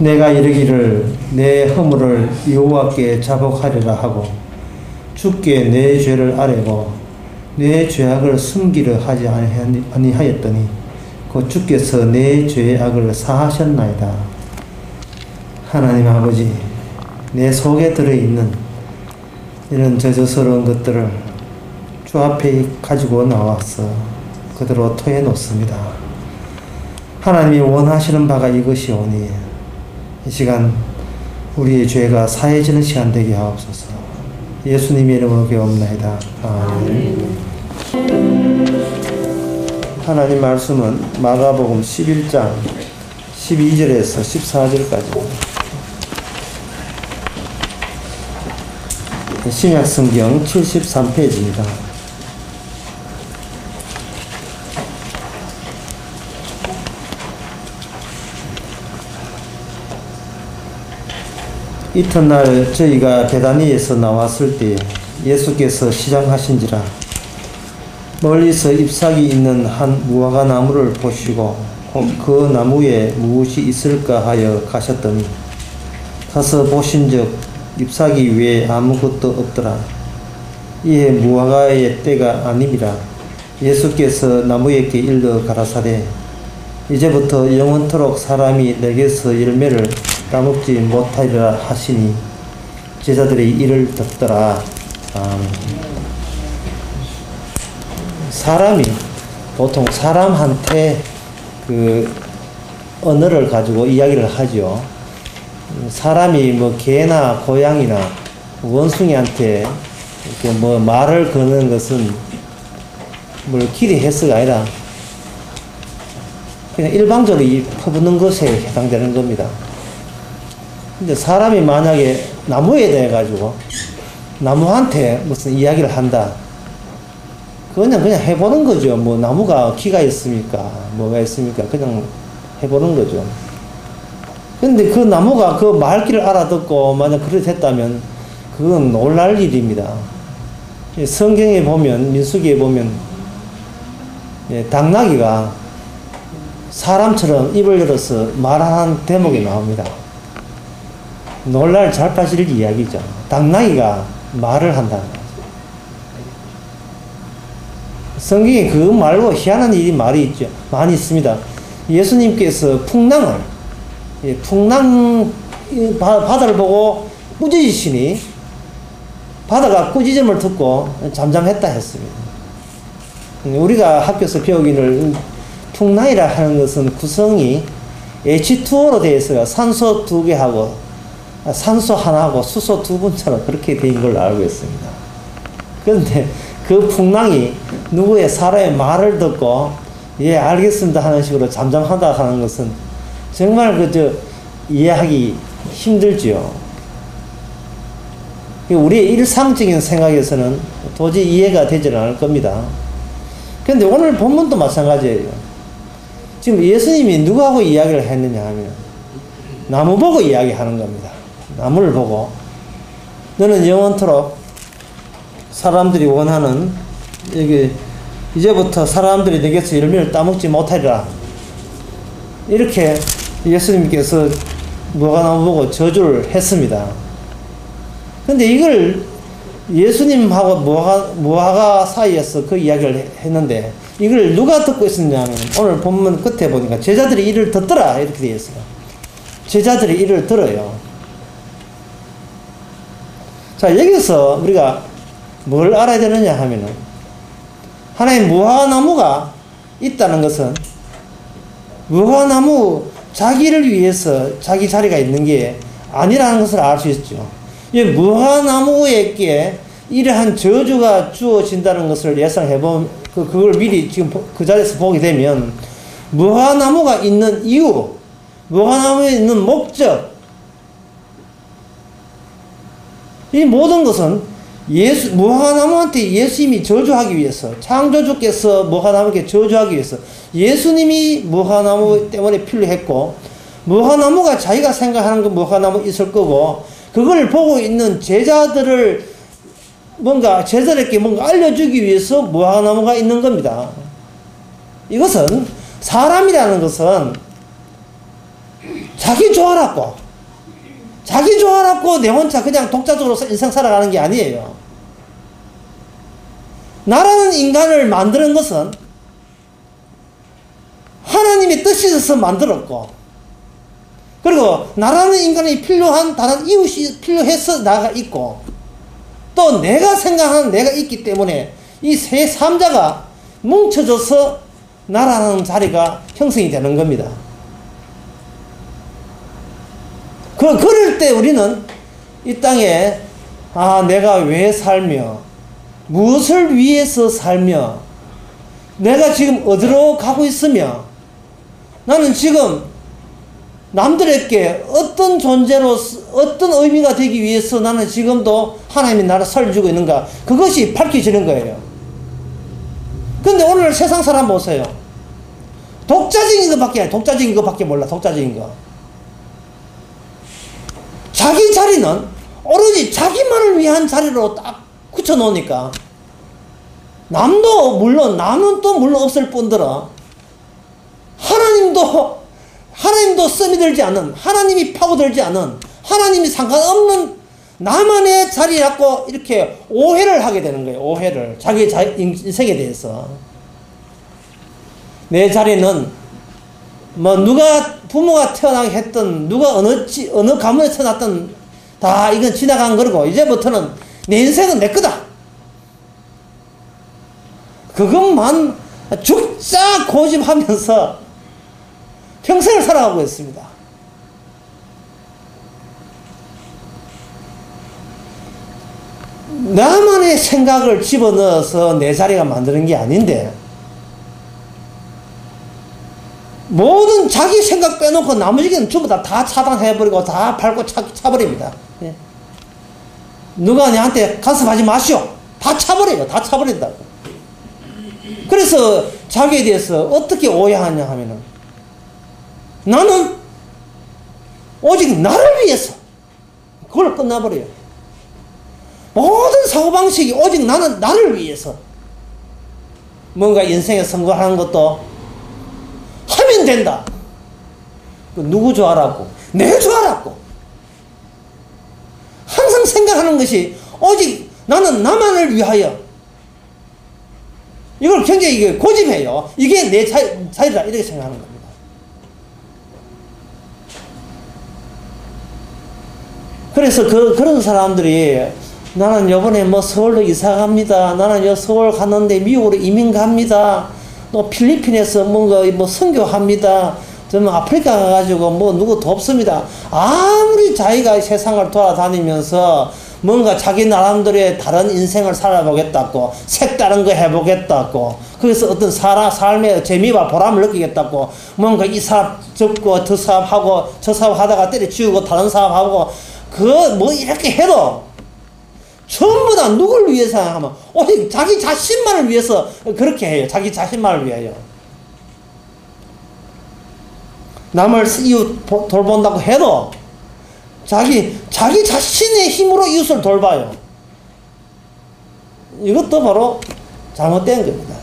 내가 이르기를 내 허물을 여호와께 자복하리라 하고 주께 내 죄를 아뢰고 내 죄악을 숨기려 하지 아니하였더니 곧 주께서 내 죄악을 사하셨나이다. 하나님 아버지, 내 속에 들어있는 이런 저주스러운 것들을 주 앞에 가지고 나와서 그대로 토해 놓습니다. 하나님이 원하시는 바가 이것이오니 이 시간 우리의 죄가 사해지는 시간 되게 하옵소서. 예수님의 이름으로 기도합나이다. 아멘. 하나님 말씀은 마가복음 11장 12절에서 14절까지 신약성경 73페이지입니다. 이튿날 저희가 베다니에서 나왔을 때 예수께서 시장하신지라 멀리서 잎사귀 있는 한 무화과 나무를 보시고 그 나무에 무엇이 있을까 하여 가셨더니 가서 보신즉 잎사귀 외에 아무것도 없더라. 이에 무화과의 때가 아님이라. 예수께서 나무에게 일러 가라사대 이제부터 영원토록 사람이 내게서 열매를 따먹지 못하리라 하시니 제자들이 이를 듣더라. 사람이 보통 사람한테 그 언어를 가지고 이야기를 하죠. 사람이 뭐 개나 고양이나 원숭이한테 이렇게 뭐 말을 거는 것은 뭘 길이 해서가 아니라 그냥 일방적으로 퍼붓는 것에 해당되는 겁니다. 근데 사람이 만약에 나무에 대해 가지고 나무한테 무슨 이야기를 한다. 그냥 해보는 거죠. 뭐 나무가 키가 있습니까? 뭐가 있습니까? 그냥 해보는 거죠. 근데 그 나무가 그 말귀를 알아듣고 만약 그렇게 했다면 그건 놀랄 일입니다. 성경에 보면 민수기에 보면 당나귀가 사람처럼 입을 열어서 말하는 대목이 나옵니다. 놀랄 잘빠질 이야기죠. 당나귀가 말을 한다는 거죠. 성경에 그 말고 희한한 일이 말이 있죠. 많이 있습니다. 예수님께서 풍랑을 바다를 보고 꾸짖으시니 바다가 꾸짖음을 듣고 잠잠했다 했습니다. 우리가 학교에서 배우기를 풍랑이라 하는 것은 구성이 H2O로 되어 있어요. 산소 2개하고 산소 하나하고 수소 2분처럼 그렇게 된 걸로 알고 있습니다. 그런데 그 풍랑이 누구의 사람의 말을 듣고 예 알겠습니다 하는 식으로 잠잠하다 하는 것은 정말 그저 이해하기 힘들지요. 우리의 일상적인 생각에서는 도저히 이해가 되지 않을 겁니다. 그런데 오늘 본문도 마찬가지예요. 지금 예수님이 누구하고 이야기를 했느냐 하면 나무 보고 이야기하는 겁니다. 나무를 보고 너는 영원토록 사람들이 원하는 여기 이제부터 사람들이 내게서 열매를 따먹지 못하리라. 이렇게 예수님께서 무화과나무 보고 저주를 했습니다. 근데 이걸 예수님하고 무화과 사이에서 그 이야기를 했는데 이걸 누가 듣고 있었냐면 오늘 본문 끝에 보니까 제자들이 이를 듣더라 이렇게 되어 있어요. 제자들이 이를 들어요. 자, 여기서 우리가 뭘 알아야 되느냐 하면은 하나의 무화과나무가 있다는 것은 무화과나무 자기를 위해서 자기 자리가 있는 게 아니라는 것을 알 수 있죠. 이 무화과나무에게 이러한 저주가 주어진다는 것을 예상해보면 그걸 미리 지금 그 자리에서 보게 되면 무화과나무가 있는 이유, 무화과나무에 있는 목적, 이 모든 것은 무화과나무한테 예수님이 저주하기 위해서, 창조주께서 무화과나무에게 저주하기 위해서 예수님이 무화과나무 때문에 필요했고, 무화과나무가 자기가 생각하는 그 무화과나무 있을 거고, 그걸 보고 있는 제자들을 제자들에게 뭔가 알려주기 위해서 무화과나무가 있는 겁니다. 이것은 사람이라는 것은 자기 좋아라고. 자기 좋아라고 내 혼자 그냥 독자적으로 인생 살아가는 게 아니에요. 나라는 인간을 만드는 것은 하나님의 뜻이 있어서 만들었고, 그리고 나라는 인간이 필요한 다른 이웃이 필요해서 나가 있고, 또 내가 생각하는 내가 있기 때문에 이 세 삼자가 뭉쳐져서 나라는 자리가 형성이 되는 겁니다. 그럴 때 우리는 이 땅에 내가 왜 살며 무엇을 위해서 살며 내가 지금 어디로 가고 있으며 나는 지금 남들에게 어떤 존재로 어떤 의미가 되기 위해서 나는 지금도 하나님이 나를 살려주고 있는가, 그것이 밝혀지는 거예요. 근데 오늘 세상 사람 보세요. 독자적인 것밖에 몰라. 독자적인 거. 자기 자리는 오로지 자기만을 위한 자리로 딱 굳혀놓으니까 남은 또 물론 없을 뿐더러 하나님도 썸이 들지 않은, 하나님이 파고들지 않은, 하나님이 상관없는 나만의 자리라고 이렇게 오해를 하게 되는 거예요. 오해를. 자기 인생에 대해서. 내 자리는 누가 부모가 태어나게 했던, 누가 어느 가문에 태어났던 다 이건 지나간 거고, 이제부터는 내 인생은 내 거다. 그것만 죽자 고집하면서 평생을 살아가고 있습니다. 나만의 생각을 집어넣어서 내 자리가 만드는 게 아닌데, 모든 자기 생각 빼놓고 나머지는 전부 다 차단해버리고 다 밟고 차버립니다. 예. 누가 내한테 간섭하지 마시오. 다 차버려요. 다 차버린다고. 그래서 자기에 대해서 어떻게 오해하냐 하면은, 나는 오직 나를 위해서, 그걸 끝나버려요. 모든 사고방식이 오직 나를 위해서. 뭔가 인생에 성공하는 것도 하면 된다. 누구 좋아라고? 내 좋아라고. 항상 생각하는 것이 오직 나는 나만을 위하여. 이걸 굉장히 고집해요. 이게 내 자리다, 이렇게 생각하는 겁니다. 그래서 그런 사람들이, 나는 요번에 서울로 이사 갑니다. 나는 서울 갔는데 미국으로 이민 갑니다. 또 필리핀에서 뭔가 선교합니다. 저는 아프리카 가가지고 누구 돕습니다. 아무리 자기가 세상을 돌아다니면서 뭔가 자기 나름대로의 다른 인생을 살아보겠다고, 색다른 거 해보겠다고, 그래서 어떤 삶의 재미와 보람을 느끼겠다고, 뭔가 이 사업 접고 저 사업하고 저 사업 하다가 때려치우고 다른 사업하고, 이렇게 해도 전부 다 누굴 위해서 하면 오직 자기 자신만을 위해서 그렇게 해요. 자기 자신만을 위하여. 남을 이웃 돌본다고 해도 자기 자신의 힘으로 이웃을 돌봐요. 이것도 바로 잘못된 겁니다.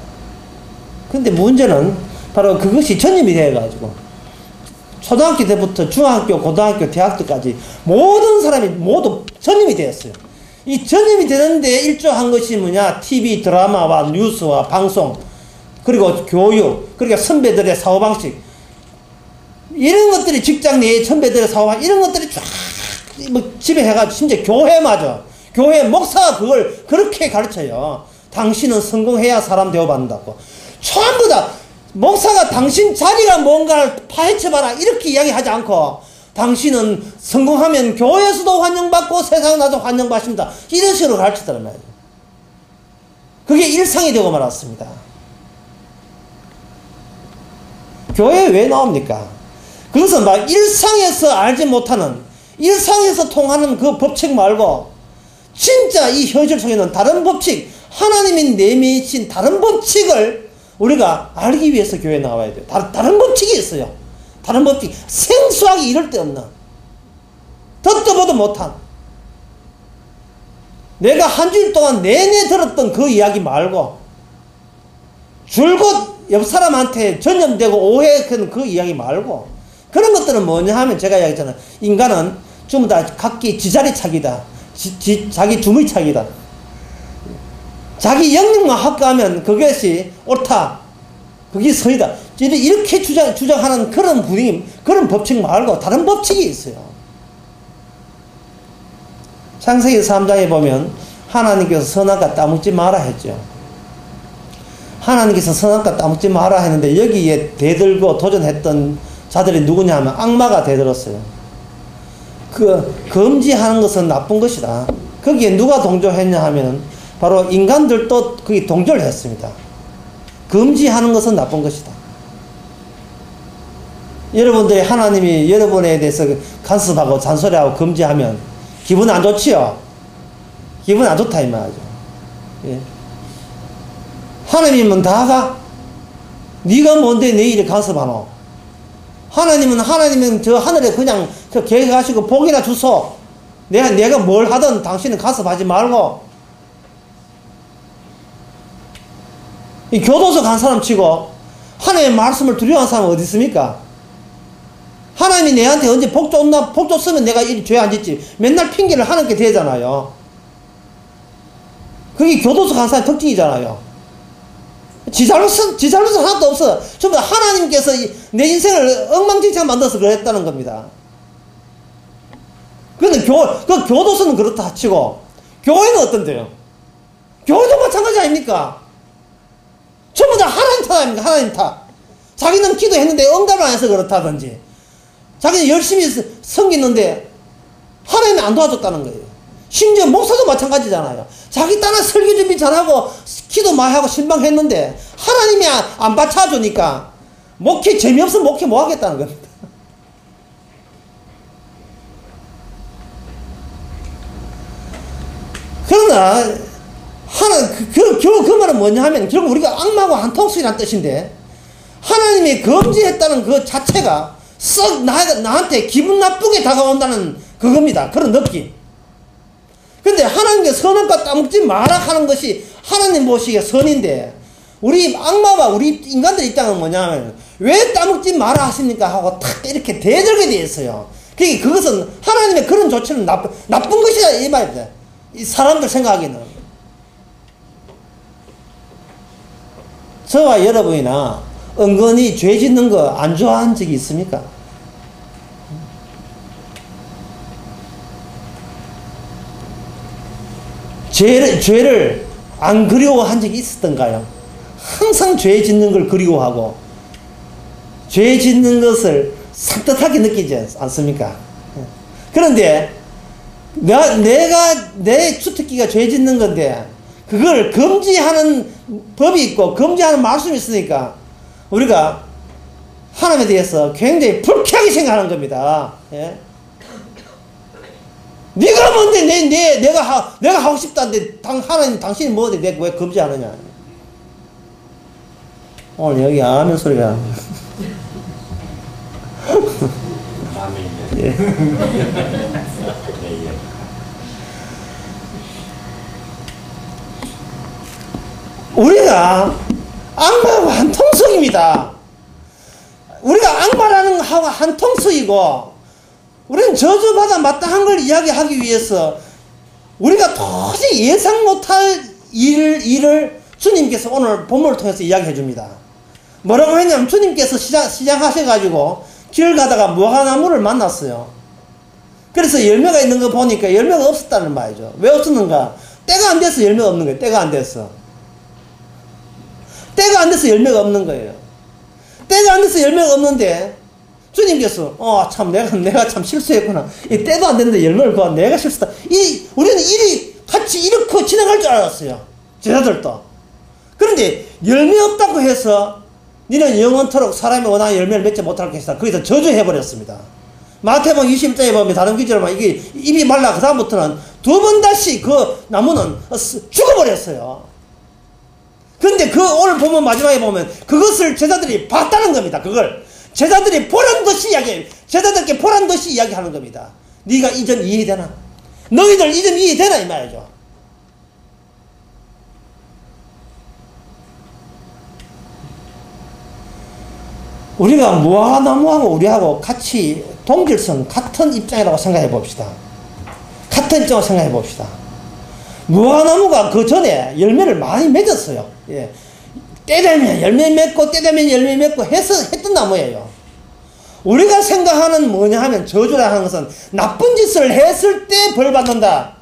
근데 문제는 바로 그것이 전염이 돼가지고 초등학교 때부터 중학교, 고등학교, 대학교까지 모든 사람이 모두 전염이 되었어요. 이 전염이 되는데 일조한 것이 뭐냐? TV, 드라마와 뉴스와 방송, 그리고 교육, 그러니까 선배들의 사고방식, 이런 것들이 직장 내의 선배들의 사고방식, 이런 것들이 쫙 지배해가지고, 심지어 교회마저, 교회 목사가 그걸 그렇게 가르쳐요. 당신은 성공해야 사람 대우받는다고. 전부 다 목사가 당신 자리가 뭔가를 파헤쳐봐라, 이렇게 이야기하지 않고, 당신은 성공하면 교회에서도 환영받고 세상 나도 환영받습니다, 이런 식으로 가르쳤다는 말이에요. 그게 일상이 되고 말았습니다. 교회에 왜 나옵니까? 그것은 막 일상에서 알지 못하는, 일상에서 통하는 그 법칙 말고 진짜 이 현실 속에는 다른 법칙, 하나님이 내미신 다른 법칙을 우리가 알기 위해서 교회에 나와야 돼요. 다른 법칙이 있어요. 다른 법칙, 생소하기 이럴 데 없는, 듣도 보도 못한, 내가 한 주일 동안 내내 들었던 그 이야기 말고 줄곧 옆 사람한테 전염되고 오해한 그 이야기 말고 그런 것들은 뭐냐 하면 제가 이야기했잖아요. 인간은 전부 다 각기 지자리 차기다. 자기 주물 차기다. 자기 영역만 확보하면 그것이 옳다. 그게 선이다. 이렇게 주장하는 그런 분위기, 그런 법칙 말고 다른 법칙이 있어요. 창세기 3장에 보면 하나님께서 선악과 따먹지 마라 했죠. 하나님께서 선악과 따먹지 마라 했는데 여기에 대들고 도전했던 자들이 누구냐 하면 악마가 대들었어요. 금지하는 것은 나쁜 것이다. 거기에 누가 동조했냐 하면 바로 인간들도 거기 동조를 했습니다. 금지하는 것은 나쁜 것이다. 여러분들이 하나님이 여러분에 대해서 간섭하고 잔소리하고 금지하면 기분 안 좋지요? 기분 안 좋다 이 말이죠. 예. 하나님은 다가 네가 뭔데 내 일에 간섭하노? 하나님은 저 하늘에 그냥 저 계획하시고 복이나 주소. 내가 뭘 하든 당신은 간섭하지 말고. 이 교도소 간 사람 치고 하나님의 말씀을 두려워하는 사람은 어디 있습니까? 하나님이 내한테 언제 복 줬나? 복 줬으면 내가 이 죄 안 짓지. 맨날 핑계를 하나님께 대잖아요. 그게 교도소 간 사람의 특징이잖아요. 지 잘못은 하나도 없어. 전부 다 하나님께서 내 인생을 엉망진창 만들어서 그랬다는 겁니다. 그런데 그 교도소는 그렇다 치고 교회는 어떤데요? 교회도 마찬가지 아닙니까? 전부 다 하나님 탓 아닙니까? 하나님 탓. 자기는 기도했는데 응답을 안 해서 그렇다든지 자기는 열심히 섬기는데 하나님이 안 도와줬다는 거예요. 심지어 목사도 마찬가지잖아요. 자기 딴에 설교 준비 잘하고 기도 많이 하고 신방했는데 하나님이 안 받쳐주니까 목회 재미없으면 목회 못 하겠다는 겁니다. 그러나 그 말은 뭐냐 하면 결국 우리가 악마하고 한통속이라는 뜻인데 하나님이 금지했다는 그 자체가 썩 나한테 기분 나쁘게 다가온다는 그겁니다. 그런 느낌. 근데 하나님께 선악과 따먹지 마라 하는 것이 하나님 보시기에 선인데 우리 악마와 우리 인간들 입장은 뭐냐면 왜 따먹지 마라 하십니까 하고 탁 이렇게 대들게 되어 있어요. 그러니까 그것은 하나님의 그런 조치는 나쁜 것이다 이 말이다. 이 사람들 생각하기는. 저와 여러분이나 은근히 죄 짓는 거 안 좋아한 적이 있습니까? 죄를 안 그리워한 적이 있었던가요? 항상 죄 짓는 걸 그리워하고 죄 짓는 것을 산뜻하게 느끼지 않습니까? 그런데 내 주특기가 죄 짓는 건데 그걸 금지하는 법이 있고 금지하는 말씀이 있으니까 우리가 하나님에 대해서 굉장히 불쾌하게 생각하는 겁니다. 예? 네가 뭔데 내가 하고 싶다는데 하나님 당신이 뭐데 내가 왜 금지하느냐. 오늘 여기 아멘 소리가 예. 우리가 악마하고 한통속입니다. 우리가 악마라는 하고 한통속이고 우리는 저주받아 마땅한 걸 이야기하기 위해서 우리가 도저히 예상 못할 일을 주님께서 오늘 본문을 통해서 이야기해 줍니다. 뭐라고 했냐면 주님께서 시장하셔가지고 길 가다가 무화과나무를 만났어요. 그래서 열매가 있는 거 보니까 열매가 없었다는 말이죠. 왜 없었는가? 때가 안 돼서 열매가 없는 거예요. 때가 안 돼서. 때가 안 돼서 열매가 없는 거예요. 때가 안 돼서 열매가 없는데 주님께서 참 내가 참 실수했구나. 이 때도 안 됐는데 열매를 봐. 내가 실수다. 우리는 일이 같이 이렇게 진행할 줄 알았어요. 제자들도. 그런데 열매 없다고 해서 너는 영원토록 사람이 원하는 열매를 맺지 못할 것이다. 거기서 저주해버렸습니다. 마태복음 20장에 보면 다른 기절만 이게 입이 말라 그 다음부터는 두 번 다시 그 나무는 죽어버렸어요. 근데 오늘 보면 마지막에 보면 그것을 제자들이 봤다는 겁니다. 그걸 제자들이 보란 듯이 제자들께 보란 듯이 이야기하는 겁니다. 네가 이 점 이해되나? 너희들 이 점 이해되나? 이 말이죠. 우리가 무화과나무하고 우리하고 같이 동질성 같은 입장이라고 생각해 봅시다. 같은 입장으로 생각해 봅시다. 무화과나무가 그 전에 열매를 많이 맺었어요. 예. 때 되면 열매 맺고 때 되면 열매 맺고 했던 나무예요. 우리가 생각하는 뭐냐 하면 저주라 하는 것은 나쁜 짓을 했을 때 벌 받는다.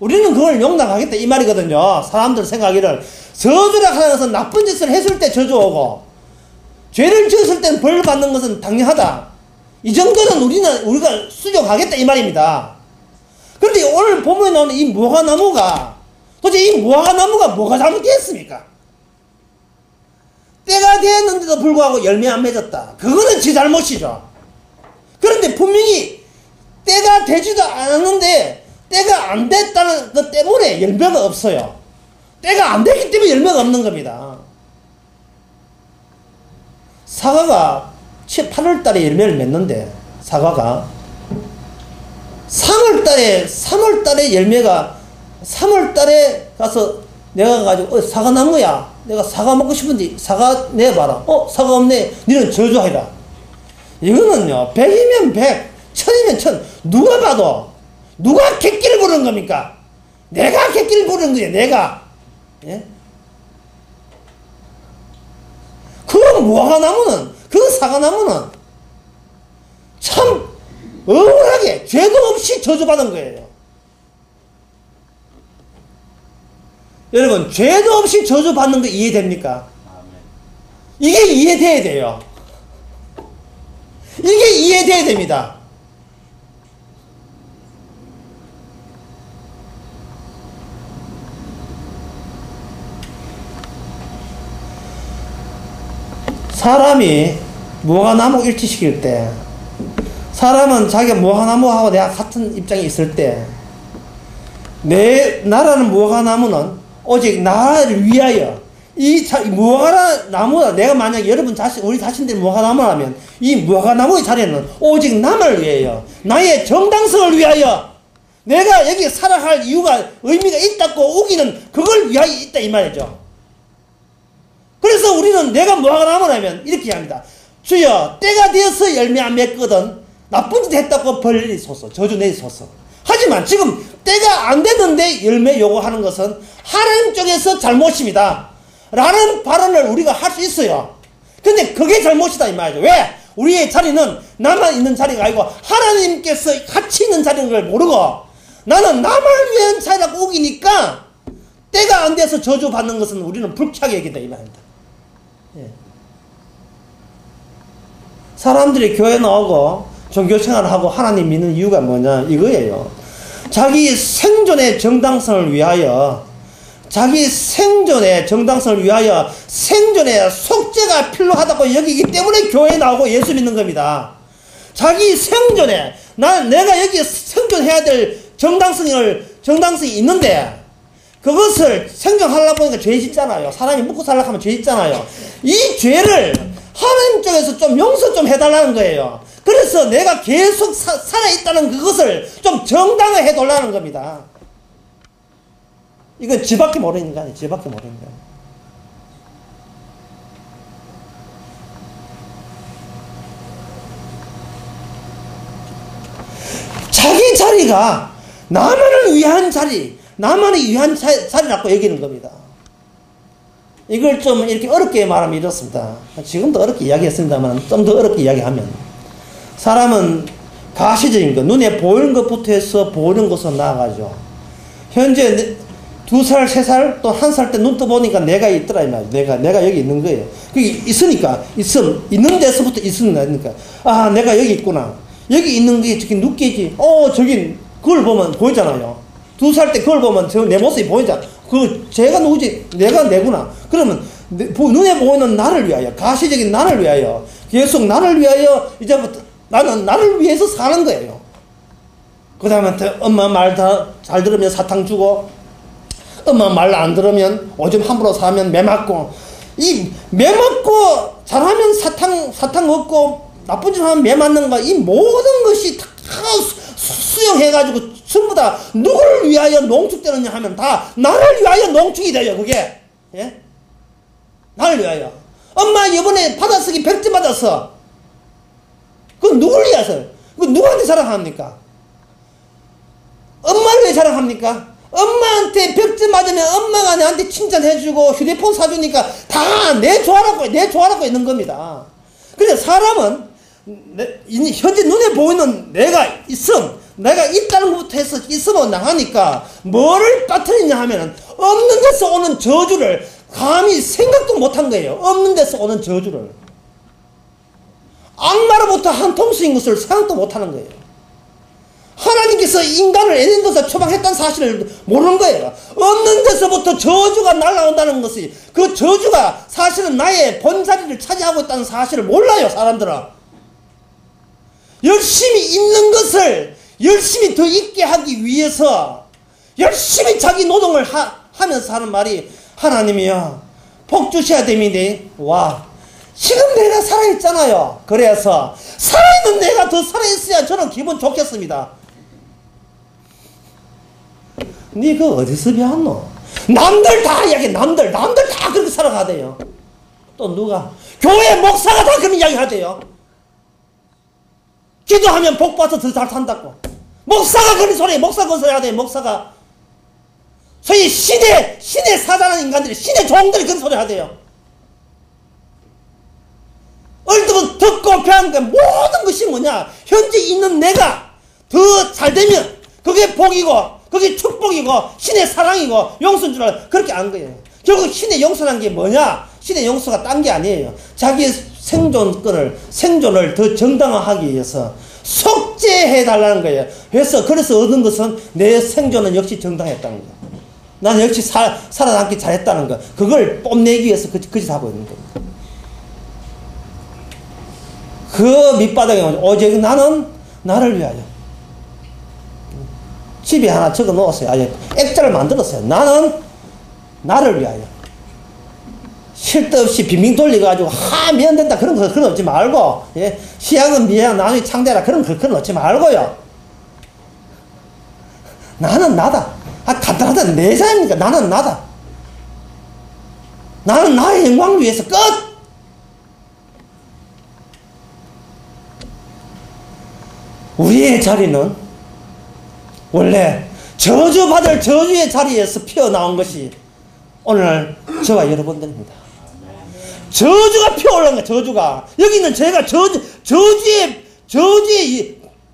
우리는 그걸 용납하겠다 이 말이거든요. 사람들 생각하기를 저주라 하는 것은 나쁜 짓을 했을 때 저주 오고 죄를 지었을 때는 벌 받는 것은 당연하다. 이 정도는 우리가 수용하겠다 이 말입니다. 그런데 오늘 본문에 나오는 이 무화과나무가 도대체 이 무화과나무가 뭐가 잘못됐습니까? 때가 됐는데도 불구하고 열매 안 맺었다. 그거는 지 잘못이죠. 그런데 분명히 때가 되지도 않았는데 때가 안 됐다는 것 때문에 열매가 없어요. 때가 안 됐기 때문에 열매가 없는 겁니다. 사과가 8월 달에 열매를 맺는데 사과가 3월 달에 열매가 3월 달에 가서 내가 가지고 사과나무야 내가 사과 먹고 싶은데 사과 내봐라. 사과 없네. 너는 저주하리라. 이거는요 100이면 100 1000이면 1000 누가 봐도 누가 객기를 부르는 겁니까? 내가 객기를 부르는 거예요. 내가. 예? 그 무화과나무는 그 사과나무는 참 억울하게 죄도 없이 저주받은 거예요. 여러분 죄도 없이 저주받는 거 이해됩니까? 이게 이해돼야 돼요. 이게 이해돼야 됩니다. 사람이 무화과나무 일치시킬 때 사람은 자기가 무화과나무하고 내가 같은 입장에 있을 때 나라는 무화과나무는 오직 나를 위하여 이 무화과나무가 내가 만약 여러분 우리 자신들이 무화과나무라면 이 무화과나무의 자리는 오직 나를 위하여 나의 정당성을 위하여 내가 여기 살아갈 이유가 의미가 있다고 우기는 그걸 위하여 있다 이 말이죠. 그래서 우리는 내가 무화과나무라면 이렇게 합니다. 주여 때가 되어서 열매 안 맺거든 나쁜 짓 했다고 벌 내리소서 저주 내리소서. 하지만 지금 때가 안 됐는데 열매 요구하는 것은 하나님 쪽에서 잘못입니다 라는 발언을 우리가 할 수 있어요. 근데 그게 잘못이다 이 말이죠. 왜? 우리의 자리는 나만 있는 자리가 아니고 하나님께서 같이 있는 자리인 걸 모르고 나는 나만 위한 자리라고 우기니까 때가 안 돼서 저주받는 것은 우리는 불쾌하게 여긴다 이 말입니다. 예. 사람들이 교회 나오고 종교생활을 하고 하나님 믿는 이유가 뭐냐 이거예요. 자기 생존의 정당성을 위하여 생존의 속죄가 필요하다고 여기기 때문에 교회에 나오고 예수 믿는 겁니다. 자기 생존에 내가 여기 생존해야 될 정당성이 있는데 그것을 생존하려고 하니까 죄 짓잖아요. 사람이 먹고 살려고 하면 죄 짓잖아요. 이 죄를 하나님 쪽에서 좀 용서 좀 해달라는 거예요. 그래서 내가 계속 살아있다는 그것을 좀 정당화해 해달라는 겁니다. 이건 지밖에 모르는 거 아니에요. 지밖에 모르는 거. 자기 자리가 나만을 위한 자리, 나만을 위한 자리라고 여기는 겁니다. 이걸 좀 이렇게 어렵게 말하면 이렇습니다. 지금도 어렵게 이야기했습니다만 좀 더 어렵게 이야기하면 사람은 가시적인 것, 눈에 보이는 것부터 해서 보이는 것으로 나아가죠. 현재 2살, 3살, 또 1살 때 눈 떠보니까 내가 있더라, 이 말이에요. 내가 여기 있는 거예요. 그게 있으니까, 있는 데서부터 있으니까, 내가 여기 있구나. 여기 있는 게 저기 느끼지. 저기, 그걸 보면 보이잖아요. 2살 때 그걸 보면 내 모습이 보이잖아. 제가 누구지? 내가 내구나. 그러면, 눈에 보이는 나를 위하여, 가시적인 나를 위하여, 계속 나를 위하여, 이제부터 나는 나를 위해서 사는 거예요. 그 다음에 엄마 말 다 잘 들으면 사탕 주고, 엄마 말 안 들으면 오줌 함부로 사면 매 맞고, 이 매 맞고 잘하면 사탕 얻고 나쁜 짓 하면 매 맞는 거, 이 모든 것이 다 수용해가지고 전부 다 누구를 위하여 농축되느냐 하면 다 나를 위하여 농축이 돼요. 그게 예? 나를 위하여. 엄마 이번에 받아쓰기 100점 받았어. 그건 누굴 위해서? 그건 누구한테 자랑합니까? 엄마를 왜 자랑합니까? 엄마한테 100점 맞으면 엄마가 나한테 칭찬해주고 휴대폰 사주니까 다 내 좋아라고 있는 겁니다. 그래서 사람은 현재 눈에 보이는 내가 있다는 것부터 해서 있으면 나가니까 뭐를 빠뜨리냐 하면은 없는 데서 오는 저주를 감히 생각도 못한 거예요. 없는 데서 오는 저주를. 악마로부터 한 통수인 것을 생각도 못하는 거예요. 하나님께서 인간을 에덴에서 초방했다는 사실을 모르는 거예요. 없는 데서부터 저주가 날아온다는 것이, 그 저주가 사실은 나의 본자리를 차지하고 있다는 사실을 몰라요, 사람들은. 열심히 있는 것을 열심히 더 있게 하기 위해서 열심히 자기 노동을 하면서 하는 말이, 하나님이요, 복 주셔야 됩니다. 와, 지금 내가 살아있잖아요. 그래서 살아있는 내가 더 살아있어야 저는 기분 좋겠습니다. 니 그 어디서 배웠노? 남들 다 이야기, 남들 다 그렇게 살아가대요. 또 누가? 교회 목사가 다 그런 이야기 하대요. 기도하면 복 받아서 더 잘 산다고. 목사가 그런 소리, 목사 그런 소리 하대요. 목사가. 소위 신의 사자라는 인간들이, 신의 종들이 그런 소리 하대요. 얼른 듣고 배운 게 모든 것이 뭐냐? 현재 있는 내가 더 잘되면 그게 복이고, 그게 축복이고, 신의 사랑이고, 용서인 줄 알고 그렇게 안 거예요. 결국 신의 용서란 게 뭐냐? 신의 용서가 딴 게 아니에요. 자기의 생존을 더 정당화하기 위해서 속죄해달라는 거예요. 그래서 얻은 것은 내 생존은 역시 정당했다는 거예요. 나는 역시 살아남기 잘했다는 거. 그걸 뽐내기 위해서 그 짓 하고 있는 겁니다. 그 밑바닥에 오직 나는 나를 위하여. 집에 하나 적어 놓았어요. 아예 액자를 만들었어요. 나는 나를 위하여. 쓸데없이 빙빙 돌려가지고 미안된다 그런 거 넣지 말고, 예, 시약은 미안 나중에 창대라 그런 거 넣지 말고요. 나는 나다. 간단하다. 내 자입니까? 나는 나다. 나는 나의 영광을 위해서 끝. 우리의 자리는 원래 저주받을 저주의 자리에서 피어나온 것이 오늘 저와 여러분들입니다. 저주가 피어올라온 거예요. 저주가. 여기는 제가 저주의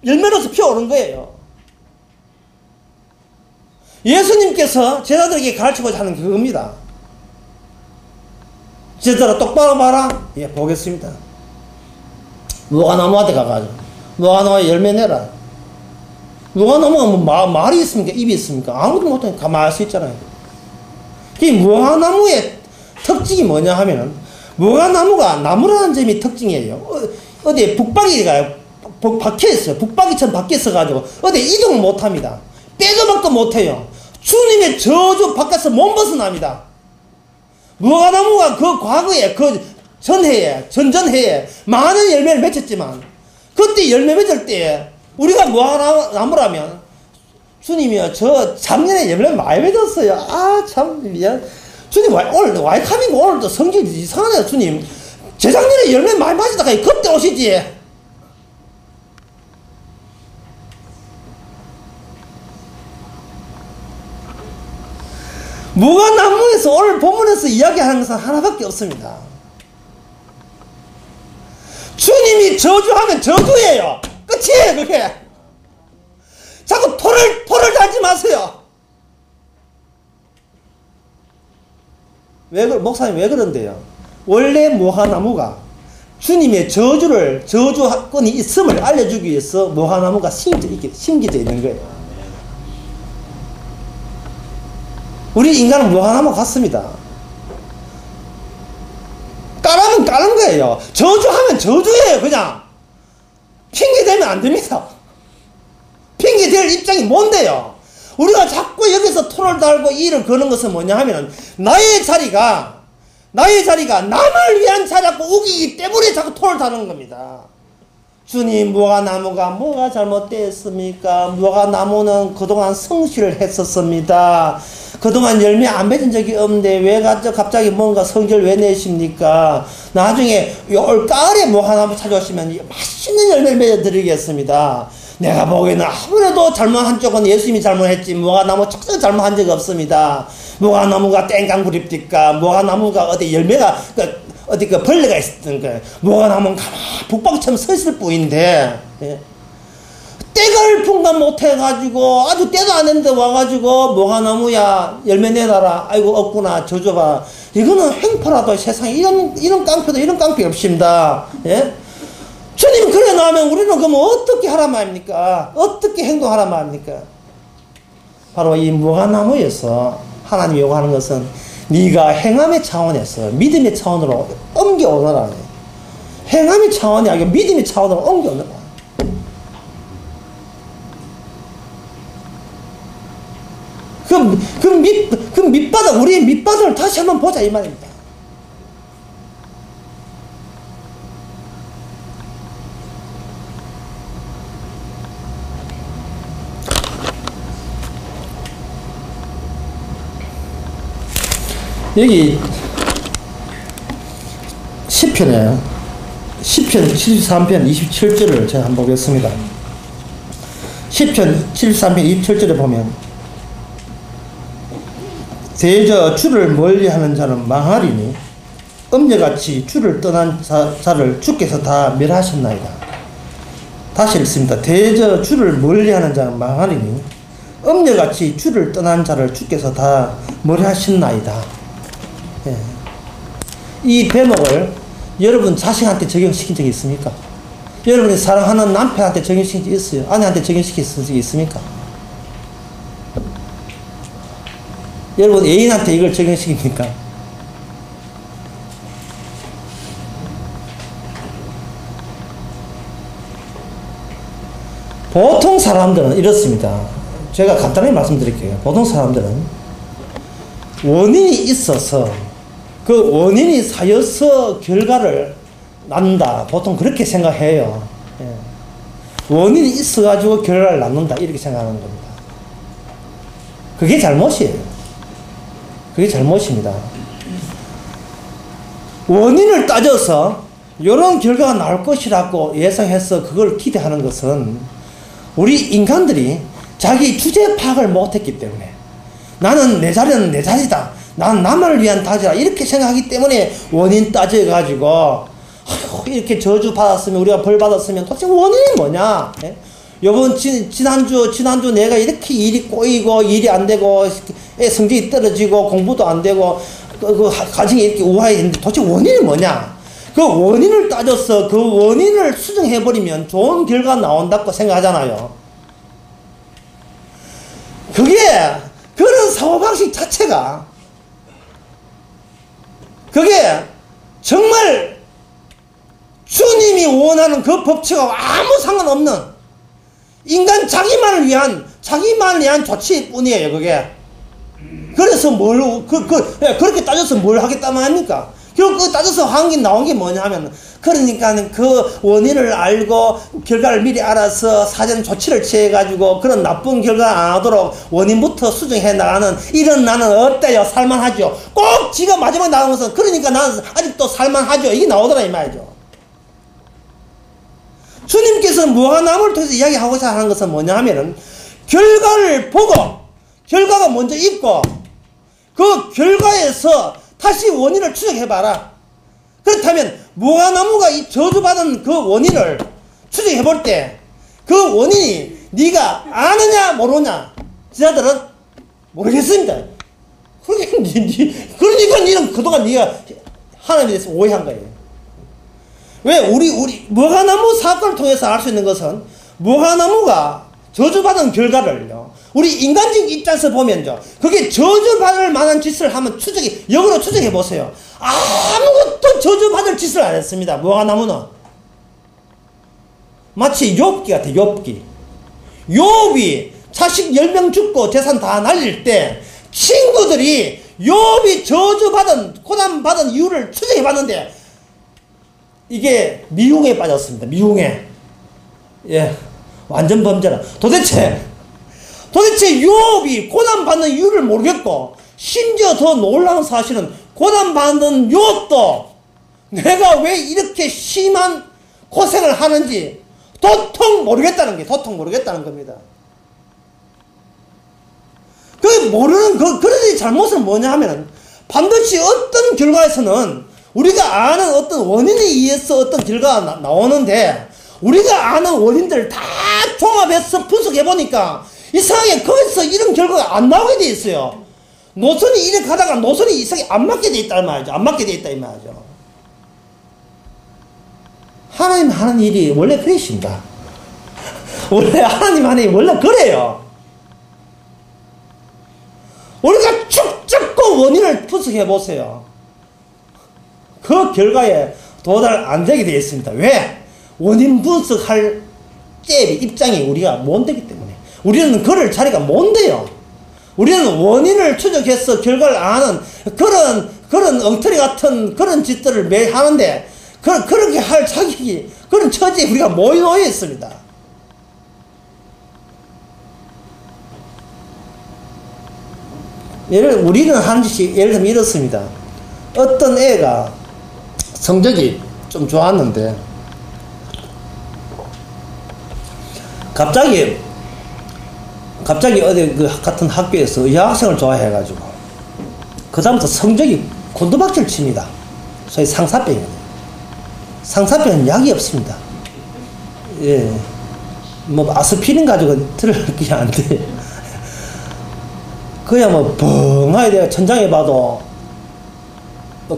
열매로서 피어오른 거예요. 예수님께서 제자들에게 가르치고자 하는 그겁니다. 제자들아 똑바로 봐라. 예, 보겠습니다. 무화과나무한테 가가지고 무화과나무에 열매 내라. 무화과나무가 뭐 말이 있습니까? 입이 있습니까? 아무도 못하니까 가만히 할 수 있잖아요. 이 무화과나무의 특징이 뭐냐 하면은, 무화과나무가 나무라는 점이 특징이에요. 어디에 북박이가 박혀있어요. 북박이처럼 박혀있어가지고 어디에 이동을 못합니다. 빼도 박도 못해요. 주님의 저주 바깥에서 못 벗어납니다. 무화과나무가 그 과거에, 그 전전해에 많은 열매를 맺혔지만, 그때 열매 맺을 때 우리가 무화과나무라면, 주님이요, 저 작년에 열매 많이 맺었어요. 참 미안. 주님 오늘 와이카미고 오늘도 성질이 이상하네요. 주님 재작년에 열매 많이 맞으다가 그때 오시지. 무화과나무에서 오늘 본문에서 이야기하는 것은 하나밖에 없습니다. 주님이 저주하면 저주예요. 끝이에요. 그게. 자꾸 토를 달지 마세요. 목사님 왜 그런데요? 원래 무화과나무가 주님의 저주권이 있음을 알려주기 위해서 무화과나무가 심겨져 있는 거예요. 우리 인간은 무화과나무 같습니다. 까라면 까는 거예요. 저주하면 저주예요. 그냥 핑계대면 안 됩니다. 핑계댈 입장이 뭔데요? 우리가 자꾸 여기서 토를 달고 일을 거는 것은 뭐냐 하면, 나의 자리가 남을 위한 자리라고 우기기 때문에 자꾸 토를 다는 겁니다. 주님, 무화과나무가 뭐가 잘못되었습니까? 무화과나무는 그동안 성실을 했었습니다. 그동안 열매 안 맺은 적이 없는데 왜 갑자기 뭔가 성질 왜 내십니까? 나중에 올가을에 무화과나무 찾아오시면 맛있는 열매를 맺어드리겠습니다. 내가 보기에는 아무래도 잘못한 쪽은 예수님이 잘못했지 무화과나무 첫째 잘못한 적이 없습니다. 무화과나무가 땡깡부립니까? 무화과나무가 어디 열매가 어디 그 벌레가 있었던 거예요. 무화과나무는 가만히 북박처럼 서 있을 뿐인데, 예. 때를 풍감 못해가지고 아주 때도 안 했는데 와가지고 무화과나무야 열매 내놔라. 아이고 없구나 저줘봐. 이거는 횡포라도 세상에 이런 깡패도 이런 깡패 없습니다. 예? 주님 그래 나오면 우리는 그럼 어떻게 하란 말입니까? 어떻게 행동하란 말입니까? 바로 이 무화과나무에서 하나님이 요구하는 것은 네가 행함의 차원에서 믿음의 차원으로 옮겨오너라. 행함의 차원이 아니라 믿음의 차원으로 옮겨오너라. 그 밑바닥, 우리의 밑바닥을 다시 한번 보자 이 말입니다. 여기 시편에 시편 73편 27절을 제가 한번 보겠습니다. 시편 73편 27절에 보면 대저 주를 멀리하는 자는 망하리니 음녀같이 주를 떠난 자를 주께서 다 멸하셨나이다. 다시 읽습니다. 대저 주를 멀리하는 자는 망하리니 음녀같이 주를 떠난 자를 주께서 다 멸하셨나이다. 예. 이 대목을 여러분 자식한테 적용시킨 적이 있습니까? 여러분이 사랑하는 남편한테 적용시킨 적이 있어요? 아내한테 적용시킨 적이 있습니까? 여러분 애인한테 이걸 적용시킵니까? 보통 사람들은 이렇습니다. 제가 간단하게 말씀드릴게요. 보통 사람들은 원인이 있어서 그 원인이 쌓여서 결과를 낳는다. 보통 그렇게 생각해요. 예. 원인이 있어가지고 결과를 낳는다. 이렇게 생각하는 겁니다. 그게 잘못이에요. 그게 잘못입니다. 원인을 따져서 이런 결과가 나올 것이라고 예상해서 그걸 기대하는 것은 우리 인간들이 자기 주제 파악을 못했기 때문에 나는 내 자리는 내 자리다. 난 나만을 위한 다지라. 이렇게 생각하기 때문에 원인 따져가지고 이렇게 저주 받았으면 우리가 벌 받았으면 도대체 원인이 뭐냐? 예? 요번 지난주 내가 이렇게 일이 꼬이고 일이 안 되고 성적이 떨어지고 공부도 안 되고 그 가정이 이렇게 우하했는데 도대체 원인이 뭐냐? 그 원인을 따져서 그 원인을 수정해버리면 좋은 결과가 나온다고 생각하잖아요. 그게 그런 사고방식 자체가 그게 정말 주님이 원하는 그 법칙하고 아무 상관없는 인간 자기만을 위한 조치뿐이에요, 그게. 그래서 그렇게 따져서 뭘 하겠다는 말입니까? 결국 그 따져서 한 게 나온 게 뭐냐 하면, 그러니까 그 원인을 알고 결과를 미리 알아서 사전 조치를 취해가지고 그런 나쁜 결과 안 하도록 원인부터 수정해 나가는 이런 나는 어때요? 살만하죠? 꼭 지가 마지막에 나온 것은 그러니까 나는 아직도 살만하죠? 이게 나오더라 이 말이죠. 주님께서는 무화과나무를 통해서 이야기하고자 하는 것은 뭐냐 하면은 결과를 보고 결과가 먼저 있고 그 결과에서 다시 원인을 추적해봐라. 그렇다면 무화과나무가 이 저주받은 그 원인을 추적해볼 때 그 원인이 네가 아느냐 모르냐 지자들은 모르겠습니다. 그러니까 니는 그동안 네가 하나님에 대해서 오해한 거예요. 왜? 우리 무화과나무 사건을 통해서 알 수 있는 것은 무화과나무가 저주받은 결과를요, 우리 인간적 입장에서 보면요, 그게 저주받을 만한 짓을 하면 역으로 추적해 보세요. 아무것도 저주받을 짓을 안 했습니다. 무화과나무는 마치 욥기 같아. 욥이 자식 10명 죽고 재산 다 날릴 때 친구들이 욥이 저주받은 고난받은 이유를 추적해 봤는데 이게 미궁에 빠졌습니다. 미궁에. 예, 완전 범죄라. 도대체 요업이 고난받는 이유를 모르겠고, 심지어 더 놀라운 사실은 고난받는 요업도 내가 왜 이렇게 심한 고생을 하는지 도통 모르겠다는 겁니다. 그 모르는 그런 잘못은 뭐냐 하면, 반드시 어떤 결과에서는 우리가 아는 어떤 원인에 의해서 어떤 결과가 나오는데, 우리가 아는 원인들을 다 종합해서 분석해보니까 이상하게 거기서 이런 결과가 안 나오게 돼 있어요. 노선이 이렇게 가다가 노선이 이상하게 안 맞게 돼 있다 이 말이죠. 안 맞게 돼 있다 이 말이죠. 하나님 하는 일이 원래 그러십니다. 원래 하나님 하는 일이 원래 그래요. 우리가 축 잡고 원인을 분석해보세요. 그 결과에 도달 안 되게 되어 있습니다. 왜? 원인 분석할 입장이 우리가 못 되기 때문에. 우리는 그럴 자리가 못 돼요. 우리는 원인을 추적해서 결과를 아는 그런 엉터리 같은 그런 짓들을 매일 하는데, 그렇게 할 자격이, 그런 처지에 우리가 놓여 있습니다. 우리는 하는 짓이 예를 들면 이렇습니다. 어떤 애가 성적이 좀 좋았는데, 갑자기 어디 그 같은 학교에서 여학생을 좋아해가지고, 그다음부터 성적이 곤두박질 칩니다. 소위 상사병이에요. 상사병은 약이 없습니다. 예. 뭐, 아스피린 가지고 들을 게 안 돼. 그야 뭐, 벙하게 내가 천장에 봐도,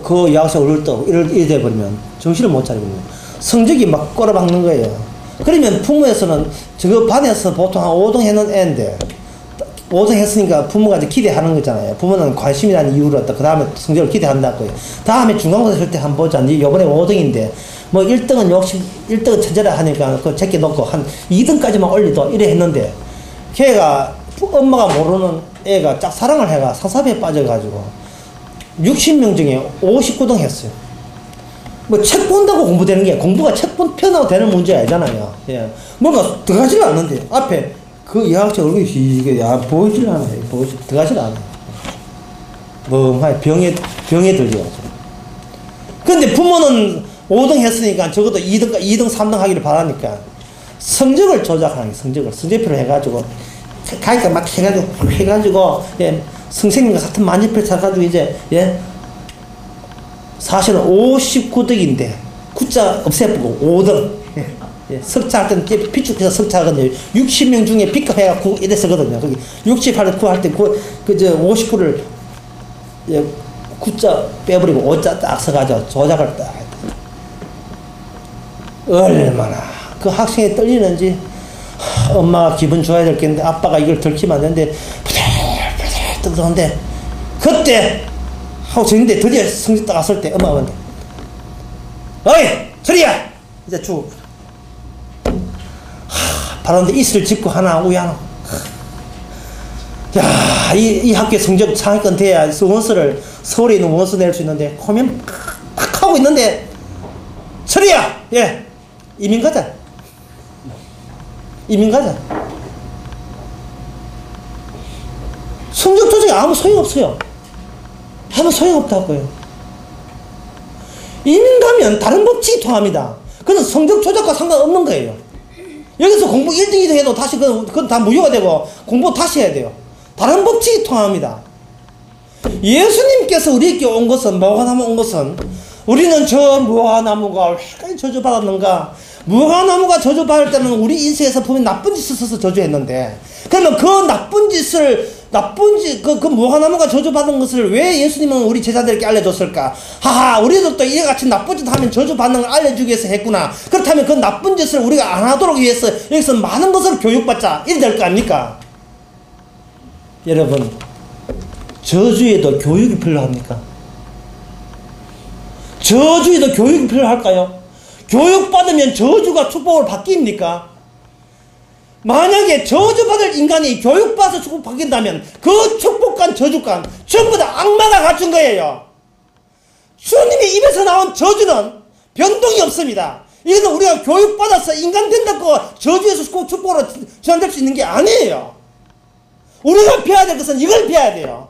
그 여학생 얼굴 떠, 이래 돼버리면 정신을 못 차리거든요. 성적이 막 꼬라박는 거예요. 그러면 부모에서는 저 반에서 보통 한 5등 했는 애인데, 5등 했으니까 부모가 이제 기대하는 거잖아요. 부모는 관심이라는 이유로 그 다음에 성적을 기대한다고요. 다음에 중간고사 할 때 한번 보자. 요번에 5등인데, 뭐 1등은 역시 1등은 천재라 하니까 그거 제껴놓고 한 2등까지만 올리도 이래 했는데, 걔가 엄마가 모르는 애가 짝사랑을 해가 상사병에 빠져가지고 60명 중에 59등 했어요. 뭐 책 본다고 공부되는 게, 공부가 책 펴나고 되는 문제가 아니잖아요. 예. 뭔가 들어가지를 않는데, 앞에 그 여학생 얼굴이 이게 보이질 않아요. 들어가질 않아요. 멍하게 병에 들죠. 근데 부모는 5등 했으니까 적어도 2등, 3등 하기를 바라니까 성적을 조작하는 게, 성적표를 해가지고, 가니까 막 해가지고, 예, 선생님과 같은 만년필 사가지고 이제, 예, 사실은 59등인데, 구자 없애보고 5등. 예, 석차 할 때는 비축해서 석차 하거든요. 60명 중에 픽업해가 이랬었거든요. 거기 68, 9 할 때, 59를, 예, 구자 빼버리고 5자 딱 써가지고 조작을 딱. 얼마나 그 학생이 떨리는지, 엄마가 기분 좋아야 될 텐데, 아빠가 이걸 들키면 안 되는데, 부들부들 뜨거운데, 그때, 하고 저는데 드디어 성적 딱 왔을 때 엄마가 그런데, 어이 철이야 이제 바라는데 이슬을 짚고 하나 우유 하나. 야, 이 학교에 성적 상위권 돼야 원서를 서울에 있는 원서 낼 수 있는데, 고민 팍 하고 있는데, 철이야, 예, 이민 가자. 성적 조작이 아무 소용없어요. 아무 소용없다고요. 이민 가면 다른 법칙이 통합니다. 그건 성적 조작과 상관없는 거예요. 여기서 공부 1등, 2등 해도 다시 그건 다 무효가 되고 공부 다시 해야 돼요. 다른 법칙이 통합니다. 예수님께서 우리에게 온 것은, 무화과나무 온 것은, 우리는 저 무화과나무가 왜 저주받았는가? 무화과나무가 저주받을 때는 우리 인생에서 보면 나쁜 짓을 써서 저주했는데, 그러면 그 나쁜 짓을, 그 무화과나무가 저주받은 것을 왜 예수님은 우리 제자들에게 알려줬을까? 하하, 우리도 또 이같이 나쁜 짓 하면 저주받는 걸 알려주기 위해서 했구나. 그렇다면 그 나쁜 짓을 우리가 안 하도록 위해서 여기서 많은 것을 교육받자. 이래 될 거 아닙니까? 여러분, 저주에도 교육이 필요합니까? 저주에도 교육이 필요할까요? 교육받으면 저주가 축복으로 바뀝니까? 만약에 저주받을 인간이 교육받아서 축복 바뀐다면 그 축복관 저주관 전부 다 악마가 갖춘 거예요. 주님의 입에서 나온 저주는 변동이 없습니다. 이것은 우리가 교육받아서 인간 된다고 저주에서 축복으로 전환될 수 있는 게 아니에요. 우리가 배워야 될 것은 이걸 배워야 돼요.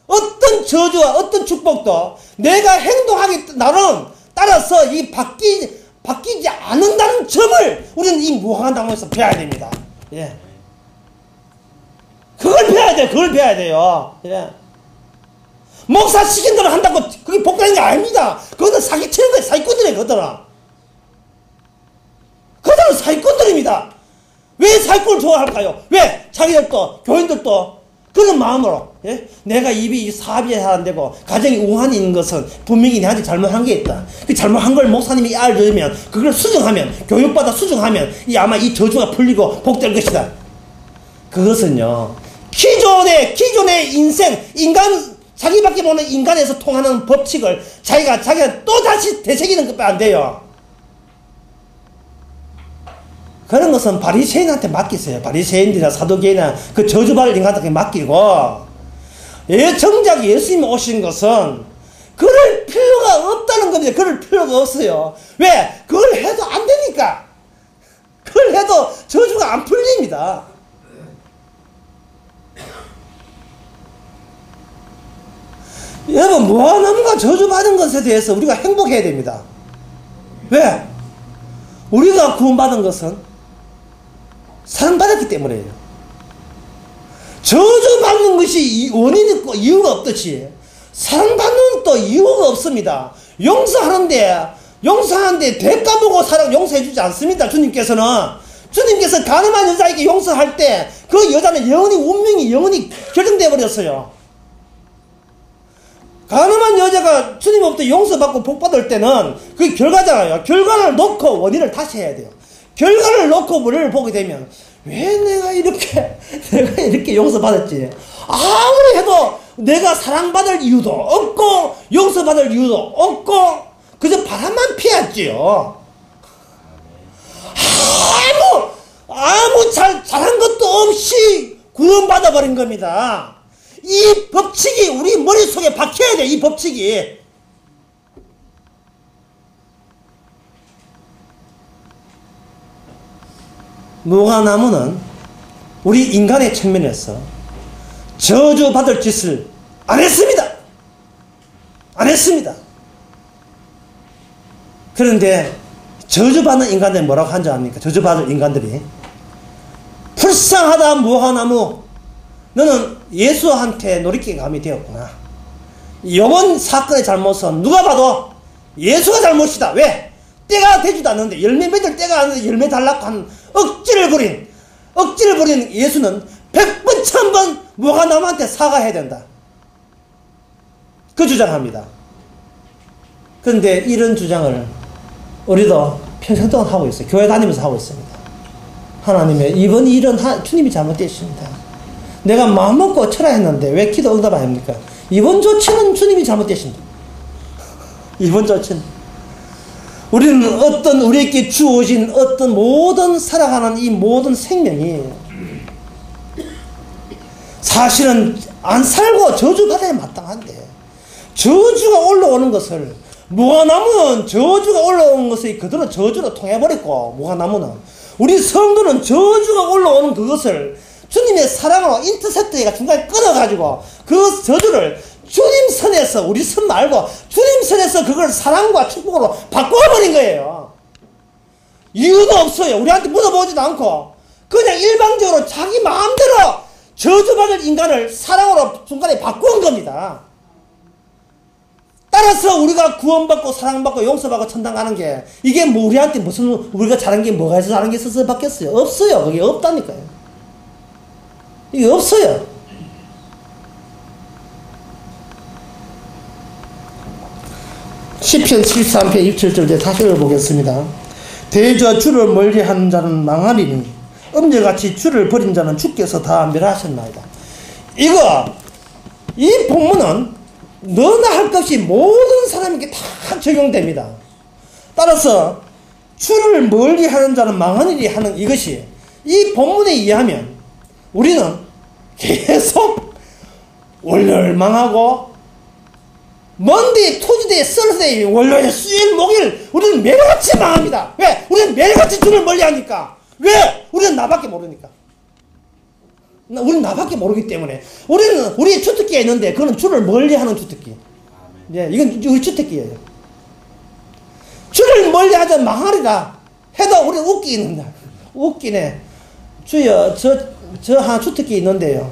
어떤 저주와 어떤 축복도 내가 행동하기 나름 따라서 이 바뀌지 않는다는 점을 우리는 이 무화과나무에서 배워야 됩니다. 예. 그걸 배워야 돼요. 그걸 배워야 돼요. 예. 목사 시킨 대로 한다고 그게 복되는 게 아닙니다. 그거는 사기치는 거예요. 사기꾼들이에요. 그들은 사기꾼들입니다. 왜 사기꾼을 좋아할까요? 왜? 자기들도 교인들도 그런 마음으로, 예? 내가 입이 사업이 안 되고 가정이 우환이 있는 것은 분명히 내한테 잘못한 게 있다. 그 잘못한 걸 목사님이 알려주면 그걸 수정하면, 교육받아 수정하면 아마 이 저주가 풀리고 복될 것이다. 그것은요, 기존의 인간, 자기밖에 모르는 인간에서 통하는 법칙을 자기가 또다시 되새기는 것밖에 안 돼요. 그런 것은 바리새인한테 맡기세요. 바리새인들이나 사두개인이나 그 저주받을 인간한테 맡기고, 정작 예수님이 오신 것은 그럴 필요가 없다는 겁니다. 그럴 필요가 없어요. 왜? 그걸 해도 안 되니까. 그걸 해도 저주가 안 풀립니다. 여러분, 무화과나무가 저주받은 것에 대해서 우리가 행복해야 됩니다. 왜? 우리가 구원받은 것은 사랑받았기 때문에요. 저주받는 것이 원인이 있고 이유가 없듯이 사랑받는 또 이유가 없습니다. 용서하는데 대가 보고 용서해주지 않습니다. 주님께서 가늠한 여자에게 용서할 때 그 여자는 운명이 영원히 결정되어 버렸어요. 가늠한 여자가 주님으로부터 용서받고 복받을 때는 그게 결과잖아요. 결과를 놓고 원인을 다시 해야 돼요. 결과를 놓고 원인을 보게 되면 왜 내가 이렇게 용서받았지? 아무리 해도 내가 사랑받을 이유도 없고 용서받을 이유도 없고 그저 바람만 피웠지요. 아무 잘한 것도 없이 구원받아버린 겁니다. 이 법칙이 우리 머릿속에 박혀야 돼요. 이 법칙이. 무화과나무는 우리 인간의 측면에서 저주받을 짓을 안 했습니다. 그런데 저주받는 인간들이 뭐라고 한 줄 압니까? 저주받을 인간들이 불쌍하다 무화과나무, 너는 예수한테 놀이기감이 되었구나. 이번 사건의 잘못은 누가 봐도 예수가 잘못이다. 왜? 때가 되지도 않는데, 열매 맺을 때가 안 되는데 열매 달라고 한 억지를 부린 예수는 100번 1000번 무화과나무한테 사과해야 된다. 그 주장합니다. 그런데 이런 주장을 우리도 평생 동안 하고 있어요. 교회 다니면서 하고 있습니다. 하나님의 이번 일은 주님이 잘못되십니다. 내가 마음먹고 철회했는데 왜 기도 응답 아닙니까? 이번 조치는 주님이 잘못되십니다. 이번 조치는 우리는 우리에게 주어진 모든 살아가는 이 모든 생명이 사실은 안 살고 저주받아야 마땅한데, 저주가 올라오는 것을, 무화과나무는 저주가 올라오는 것을 그대로 저주로 통해버렸고, 무화과나무는 우리 성도는 저주가 올라오는 그것을 주님의 사랑으로 인터셉트가 중간에 끊어가지고 그 저주를 주님 선에서, 우리 선 말고 주님 선에서 그걸 사랑과 축복으로 바꿔버린 거예요. 이유도 없어요. 우리한테 물어보지도 않고 그냥 일방적으로 자기 마음대로 저주받을 인간을 사랑으로 중간에 바꾼 겁니다. 따라서 우리가 구원받고 사랑받고 용서받고 천당 가는 게, 이게 뭐 우리한테 무슨 우리가 잘한 게 뭐가 있어서 잘한 게 있어서 바뀌었어요? 없어요. 그게 없다니까요. 이게 없어요. 시편 73편 27절 다시 읽어보겠습니다. 대저 주를 멀리하는 자는 망하리니 음녀같이 주를 버린 자는 주께서 다 멸하셨나이다. 이 본문은 너나 할 것 없이 모든 사람에게 다 적용됩니다. 따라서 주를 멀리하는 자는 망하리니 하는 이것이 이 본문에 의하면 우리는 계속 월렬망하고 먼데 토지도 투데이, 서스데이, 월요일, 수요일, 목요일 우리는 매일같이 망합니다. 왜? 우리는 매일같이 주를 멀리하니까. 왜? 우리는 나밖에 모르니까. 우리는 나밖에 모르기 때문에. 우리 주특기가 있는데 그거는 주를 멀리하는 주특기. 예, 이건 우리 주특기예요. 주를 멀리하자 망하리라 해도 우리는 웃기는다. 웃기네. 주여, 저 하나 주특기 있는데요.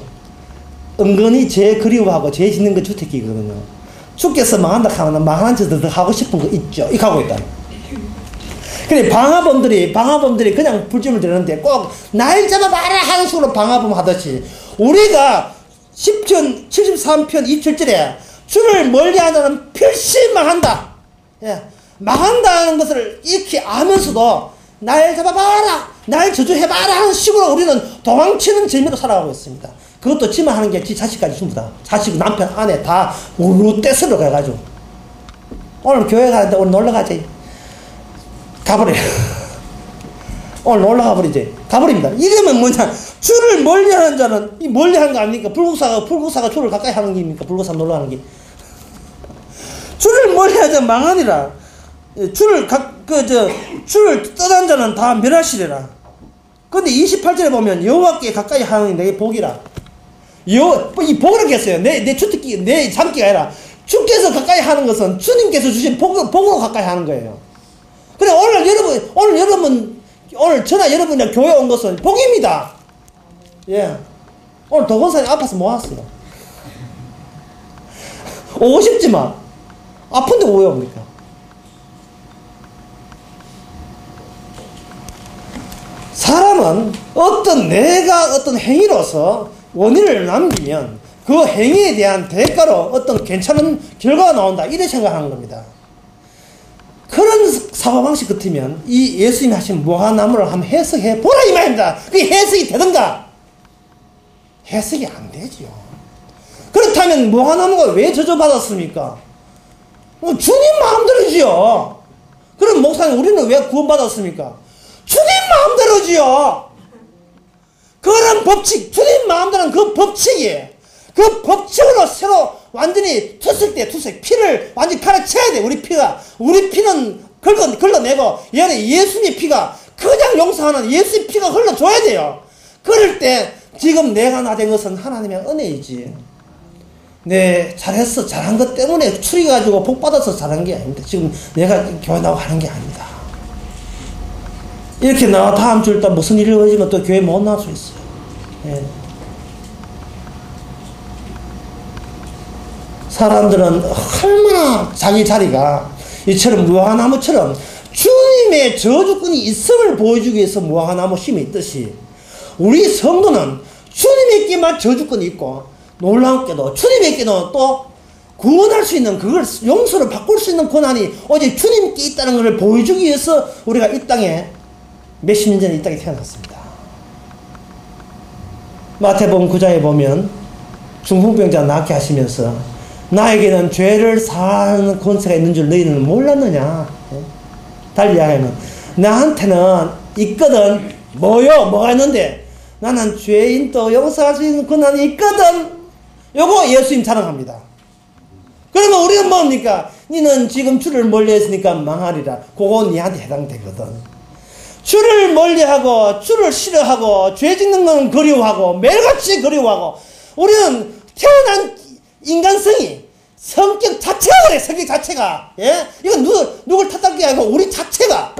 은근히 제일 그리워하고 제일 짓는 거 주특기거든요. 주께서 망한다 하면 망한 짓을 더 하고 싶은 거 있죠. 이거 하고 있다. 근데 방화범들이 그냥 불침을 들었는데 꼭 날 잡아봐라 하는 식으로 방화범 하듯이 우리가 10편 73편 2절에 주를 멀리하자는 필시 망한다. 예, 망한다는 것을 익히 아면서도 날 잡아봐라, 날 저주해봐라 하는 식으로 우리는 도망치는 재미로 살아가고 있습니다. 그것도 지만 하는 게 지 자식까지 전부 다. 자식, 남편, 아내 다 우르르 떼쓰러 가가지고. 오늘 교회 가는데 오늘 놀러 가지. 가버려요. 오늘 놀러 가버리지. 가버립니다. 이러면 뭐냐. 주를 멀리 하는 자는, 이 멀리 하는 거 아닙니까? 불국사가 주를 가까이 하는 게입니까? 불국사 놀러 가는 게. 주를 멀리 하자 망하니라. 주를 떠난 자는 다 멸하시리라. 근데 28절에 보면 여호와께 가까이 하는 내게 복이라. 이 복이라고 했어요. 내 주특기, 내 잠기가 아니라 주께서 가까이 하는 것은 주님께서 주신 복으로 가까이 하는 거예요. 그래, 오늘 저나 여러분이 교회 온 것은 복입니다. 예. 오늘 도건사님 아파서 못 왔어요. 오고 싶지만, 아픈데 왜 옵니까? 사람은 내가 어떤 행위로서 원인을 남기면 그 행위에 대한 대가로 어떤 괜찮은 결과가 나온다. 이렇게 생각하는 겁니다. 그런 사고방식 같으면 이 예수님이 하신 무화과나무를 한번 해석해 보라 이 말입니다. 그게 해석이 되든가? 해석이 안 되죠. 그렇다면 무화과나무가 왜 저주받았습니까? 주님 마음대로지요. 그럼 목사님 우리는 왜 구원받았습니까? 주님 마음대로지요. 그런 법칙, 주님 마음대로는 그 법칙이에요. 그 법칙으로 새로 완전히 피를 완전히 갈아쳐야 돼. 우리 피는 걸러내고, 예수님의 피가 그냥 용서하는 예수의 피가 흘러줘야 돼요. 그럴 때, 지금 내가 나된 것은 하나님의 은혜이지. 네, 잘한 것 때문에 추리가지고 복받아서 잘한 게 아닙니다. 지금 내가 교회 나오고 하는 게 아닙니다. 이렇게 나 다음 주일 또 무슨 일이 벌어지면 또 교회 못 나올 수 있어요. 예. 사람들은 얼마나 자기 자리가 이처럼 무화과나무처럼 주님의 저주권이 있음을 보여주기 위해서 무화과나무 힘이 있듯이 우리 성도는 주님에게만 저주권이 있고 놀라운게도 주님에게도 또 구원할 수 있는 그걸 용서를 바꿀 수 있는 권한이 오직 주님께 있다는 것을 보여주기 위해서 우리가 이 땅에 몇십 년 전에 이 땅에 태어났습니다. 마태복음 9장에 보면 중풍병자 낫게 하시면서 나에게는 죄를 사하는 권세가 있는 줄 너희는 몰랐느냐. 달리 이야기하면 나한테는 있거든. 뭐가 있는데 나는 죄인도 용서할 수 있는 권한이 있거든. 요거 예수님 자랑합니다. 그러면 우리는 뭡니까? 니는 지금 주를 멀리했으니까 망하리라. 그거 니한테 해당되거든. 주를 멀리하고 주를 싫어하고 죄 짓는 건 그리워하고 매일같이 그리워하고 우리는 태어난 인간성이 성격 자체가 그래. 성격 자체가. 예? 이건 누굴 탓할 게 아니고 우리 자체가.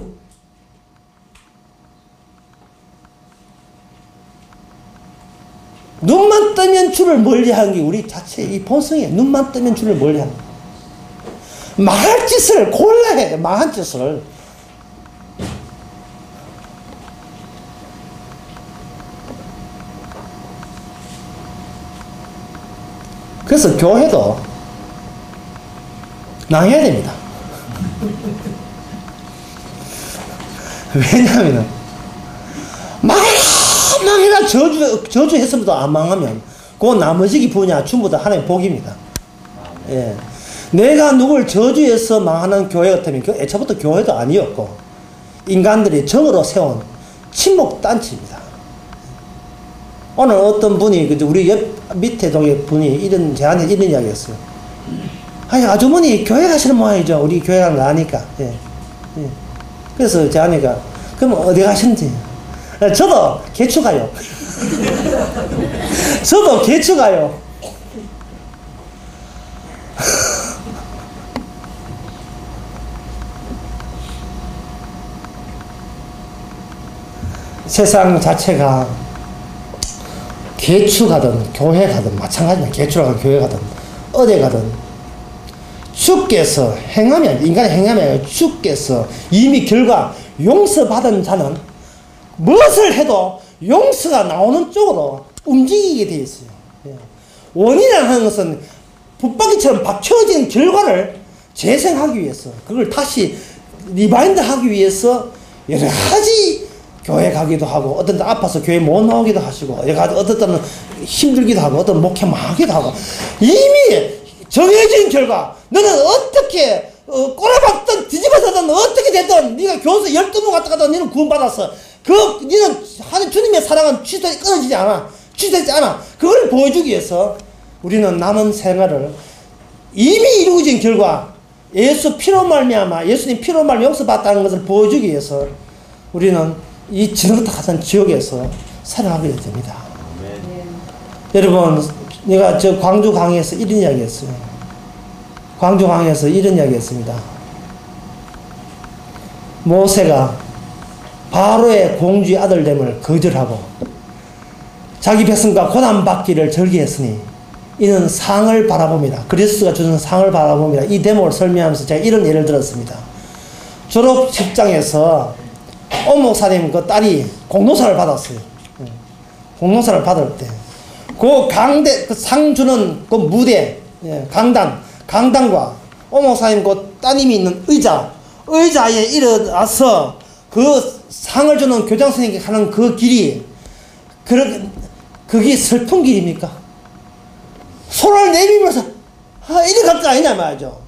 눈만 뜨면 주를 멀리하는 게 우리 자체의 이 본성이에요. 눈만 뜨면 주를 멀리하는 거. 망할 짓을 골라야 해. 망할 짓을. 그래서 교회도 망해야 됩니다. 왜냐하면 망해라 저주했음에도 안 망하면 그 나머지 분야 전부 다 하나님의 복입니다. 예. 내가 누굴 저주해서 망하는 교회 같으면 애초부터 교회도 아니었고 인간들이 정으로 세운 침묵단체입니다. 오늘 어떤 분이 우리 옆 밑에 동의 분이 저한테 이런 이야기 했어요. 아니, 아주머니 교회 가시는 모양이죠. 우리 교회 가는 거 아니까. 예. 예. 그래서 제 아내가, 그럼 어디 가시는지. 저도 개추 가요. 저도 개추 가요. 세상 자체가 개추 가든 교회 가든 마찬가지다. 개추라고 교회 가든 어디 가든 주께서 행하면, 인간이 행하면 주께서 이미 결과 용서받은 자는 무엇을 해도 용서가 나오는 쪽으로 움직이게 되어 있어요. 원인이라는 것은 붙박이처럼 받쳐진 결과를 재생하기 위해서, 그걸 다시 리바인드 하기 위해서 여러 가지 교회 가기도 하고, 어떤 때 아파서 교회 못 나오기도 하시고, 여러 가지 어떤 때는 힘들기도 하고, 어떤 목회 망하기도 하고, 이미 정해진 결과, 너는 어떻게 꼬라박든 뒤집어서든 어떻게 됐든 네가 교수 12번 갔다 가도 너는 구원받았어. 너는 주님의 사랑은 끊어지지 않아. 취소되지 않아. 그걸 보여주기 위해서 우리는 남은 생활을 이미 이루어진 결과, 예수 피로 말미암아, 예수님 피로 말미암아 용서받았다는 것을 보여주기 위해서 우리는 이 지능부터 같은 지역에서 살아가게 됩니다. 여러분, 내가 저 광주 강의에서 이런 이야기 했어요. 광주 강의에서 이런 이야기 했습니다. 모세가 바로의 공주의 아들됨을 거절하고 자기 백성과 고난받기를 절기했으니 이는 상을 바라봅니다. 그리스도가 주는 상을 바라봅니다. 이 대목을 설명하면서 제가 이런 예를 들었습니다. 졸업식장에서 온 목사님 그 딸이 공로사를 받았어요. 공로사를 받을 때 그 상 주는 그 무대, 강단과 온 목사님 그 따님이 있는 의자에 일어나서 그 상을 주는 교장 선생님께 가는 그 길이, 그게 슬픈 길입니까? 손을 내밀면서 이리 갈 거 아니냐 말이죠.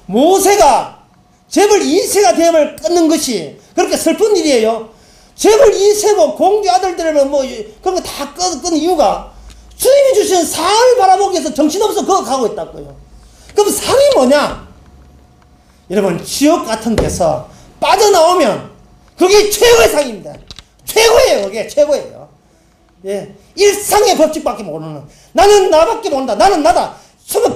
모세가 재벌 2세가 되음을 끊는 것이 그렇게 슬픈 일이에요. 재벌 2세고 공주 아들들은 뭐 그런 거 다 끊는 이유가 주님이 주신 상을 바라보기 위해서 정신없어 그거 가고 있다고요. 그럼 상이 뭐냐? 여러분, 지옥 같은 데서 빠져나오면 그게 최고의 상입니다. 최고예요. 그게 최고예요. 예. 일상의 법칙밖에 모르는, 나는 나밖에 모른다, 나는 나다,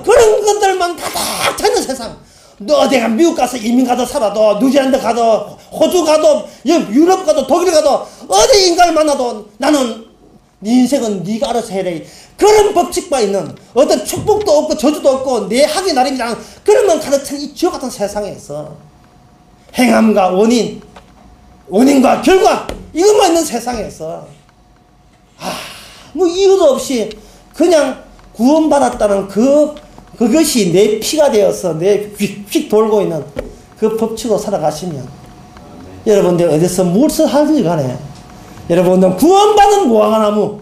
그런 것들만 가득 차는 세상. 너 어디가 미국 가서 이민 가도 살아도, 뉴질랜드 가도, 호주 가도, 유럽 가도, 독일 가도, 어디 인간을 만나도 나는 네 인생은 네가 알아서 해야 돼. 그런 법칙과 있는 어떤 축복도 없고 저주도 없고 내 학의 나름이랑 그런만 가득 찬 이 지옥 같은 세상에서 행함과 원인과 결과 이것만 있는 세상에서 뭐 이유도 없이 그냥 구원받았다는 그것이 내 피가 되어서 내 휙 돌고 있는 그 법칙으로 살아가시면 여러분들 어디서 무엇을 하든지 간에 여러분들은 구원받은 무화과나무,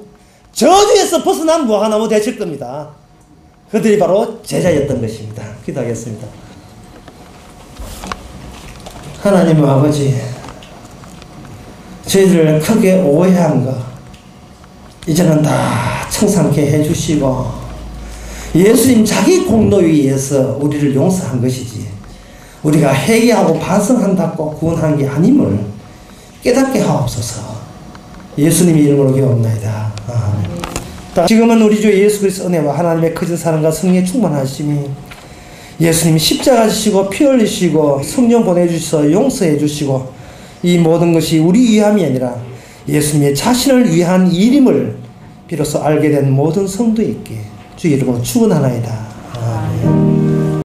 저주에서 벗어난 무화과나무 되실 겁니다. 그들이 바로 제자였던 것입니다. 기도하겠습니다. 하나님 아버지, 저희들을 크게 오해한 것 이제는 다 청산케 해주시고 예수님 자기 공로에 의해서 우리를 용서한 것이지 우리가 회개하고 반성한다고 구원한 게 아님을 깨닫게 하옵소서. 예수님의 이름으로 기도합니다. 아멘. 지금은 우리 주 예수 그리스도 은혜와 하나님의 크신 사랑과 성령의 충만하심이 예수님이 십자가 지시고 피 흘리시고 성령 보내주셔서 용서해 주시고 이 모든 것이 우리 위함이 아니라 예수님의 자신을 위한 일임을 비로소 알게 된 모든 성도에게 주 이름으로 축원하나이다.